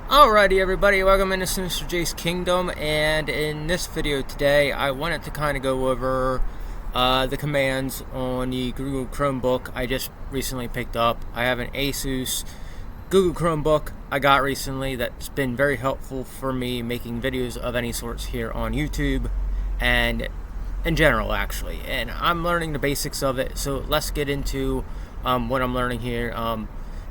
Alrighty everybody, welcome into Sinister J's Kingdom, and in this video today I wanted to kind of go over the commands on the Google Chromebook I just recently picked up. I have an ASUS Google Chromebook I got recently that's been very helpful for me making videos of any sorts here on YouTube and in general actually, and I'm learning the basics of it, so let's get into what I'm learning here.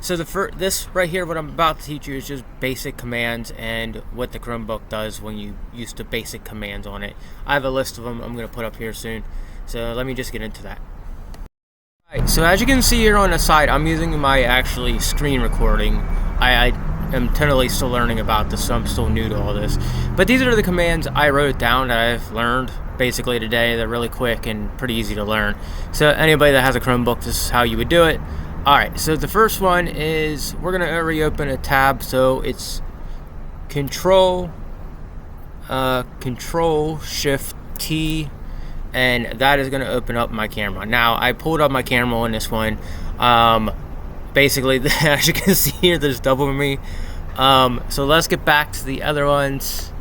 So this right here, what I'm about to teach you is just basic commands and what the Chromebook does when you use the basic commands on it. I have a list of them I'm going to put up here soon, so let me just get into that. Alright, so as you can see here on the side, I'm using my actually screen recording. I am totally still learning about this, so I'm still new to all this. But these are the commands I wrote down that I've learned basically today. They're really quick and pretty easy to learn. So anybody that has a Chromebook, this is how you would do it. Alright, so the first one is we're going to reopen a tab, so it's Control Shift T, and that is going to open up my camera. Now, I pulled up my camera on this one. Basically, as you can see here, there's double me. So let's get back to the other ones.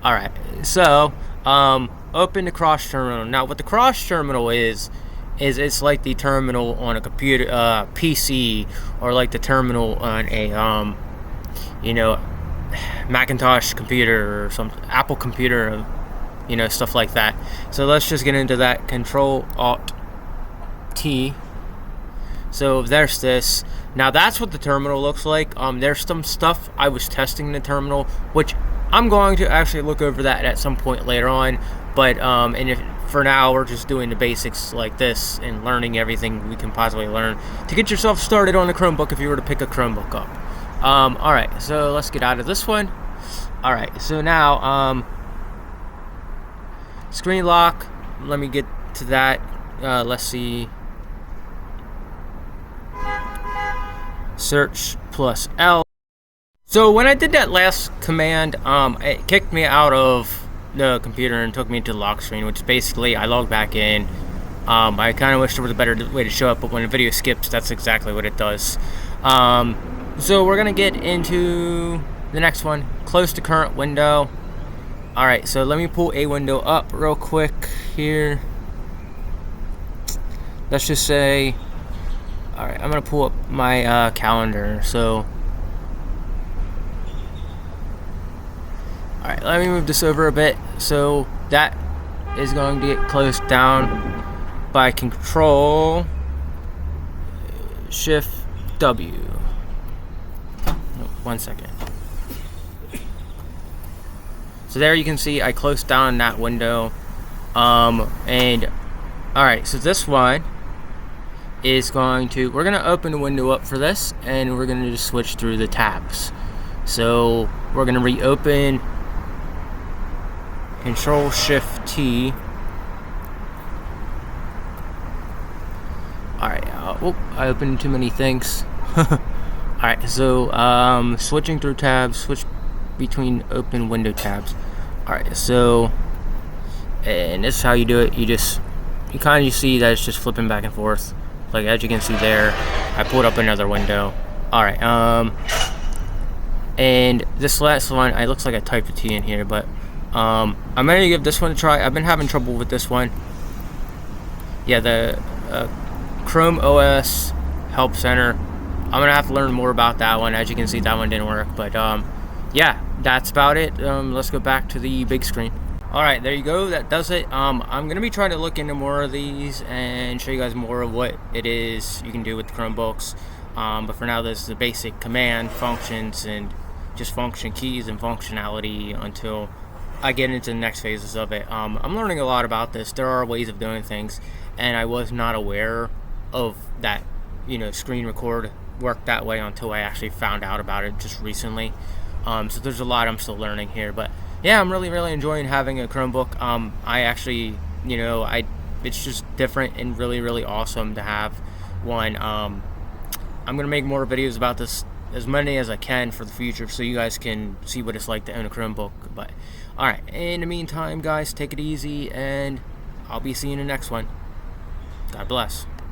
Alright, so open the cross terminal. Now, what the cross terminal is it's like the terminal on a computer, PC, or like the terminal on a Macintosh computer or some Apple computer, stuff like that. So let's just get into that. Control Alt T. So there's this. Now that's what the terminal looks like. There's some stuff I was testing in the terminal, which I'm going to actually look over that at some point later on. But for now, we're just doing the basics like this and learning everything we can possibly learn to get yourself started on the Chromebook if you were to pick a Chromebook up. Alright, so let's get out of this one. Alright, so now, screen lock. Let me get to that. Let's see. Search plus L. So when I did that last command, it kicked me out of the computer and took me to the lock screen, which basically I logged back in. I kind of wish there was a better way to show up, but when a video skips, that's exactly what it does. So we're gonna get into the next one. Close to current window. Alright, so let me pull a window up real quick here. Let's just say, alright, I'm gonna pull up my calendar. So alright, let me move this over a bit. So that is going to get closed down by Control Shift W. No, 1 second. So there you can see I closed down that window. And alright, so this one is we're going to open the window up for this, and we're going to just switch through the tabs. So we're going to reopen Control Shift T. Alright, I opened too many things. Alright, so switching through tabs, switch between open window tabs. Alright, so, and this is how you do it. You kind of see that it's just flipping back and forth. Like as you can see there, I pulled up another window. Alright, and this last one, it looks like I typed a T in here, but I'm going to give this one a try. I've been having trouble with this one. Yeah, the Chrome OS Help Center. I'm going to have to learn more about that one. As you can see, that one didn't work. But yeah, that's about it. Let's go back to the big screen. Alright, there you go. That does it. I'm going to be trying to look into more of these and show you guys more of what it is you can do with the Chromebooks. But for now, this is the basic command functions and just function keys and functionality until I get into the next phases of it. I'm learning a lot about this. There are ways of doing things, and I was not aware of that, screen record worked that way until I actually found out about it just recently. So there's a lot I'm still learning here, but yeah, I'm really enjoying having a Chromebook. I actually, it's just different and really awesome to have one. I'm gonna make more videos about this, as many as I can for the future, so you guys can see what it's like to own a Chromebook. But alright, in the meantime, guys, take it easy, and I'll be seeing you in the next one. God bless.